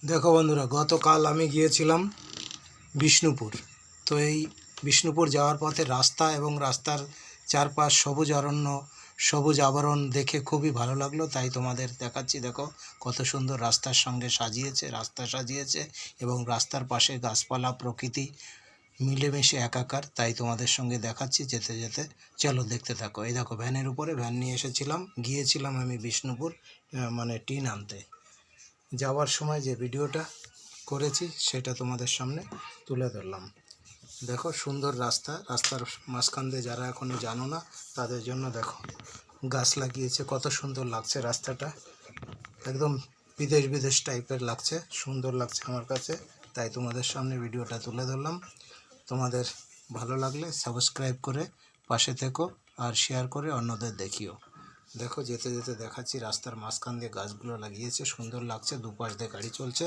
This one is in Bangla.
দেখো বন্ধুরা, গতকাল আমি গিয়েছিলাম বিষ্ণুপুর। তো এই বিষ্ণুপুর যাওয়ার পথে রাস্তা এবং রাস্তার চারপাশ সবুজ অরণ্য, সবুজ আবরণ দেখে খুবই ভালো লাগলো, তাই তোমাদের দেখাচ্ছি। দেখো কত সুন্দর রাস্তার সঙ্গে রাস্তা সাজিয়েছে এবং রাস্তার পাশে গাছপালা, প্রকৃতি মিলেমিশে একাকার, তাই তোমাদের সঙ্গে দেখাচ্ছি যেতে যেতে। চলো দেখতে থাকো। এই দেখো, ভ্যানের উপরে ভ্যান নিয়ে গিয়েছিলাম আমি বিষ্ণুপুর, মানে টিন আনতে। যাওয়ার সময় যে ভিডিওটা করেছি সেটা তোমাদের সামনে তুলে ধরলাম। দেখো সুন্দর রাস্তার মাঝখান দিয়ে যারা এখনও জানো না তাদের জন্য দেখো গাছ লাগিয়েছে, কত সুন্দর লাগছে রাস্তাটা। একদম বিদেশ বিদেশ টাইপের লাগছে, সুন্দর লাগছে আমার কাছে, তাই তোমাদের সামনে ভিডিওটা তুলে ধরলাম। তোমাদের ভালো লাগলে সাবস্ক্রাইব করে পাশে থেকো আর শেয়ার করে অন্যদের দেখিও। দেখো যেতে যেতে দেখাচ্ছি, রাস্তার মাঝখান দিয়ে গাছগুলো লাগিয়েছে, সুন্দর লাগছে, দুপাশ দিয়ে গাড়ি চলছে।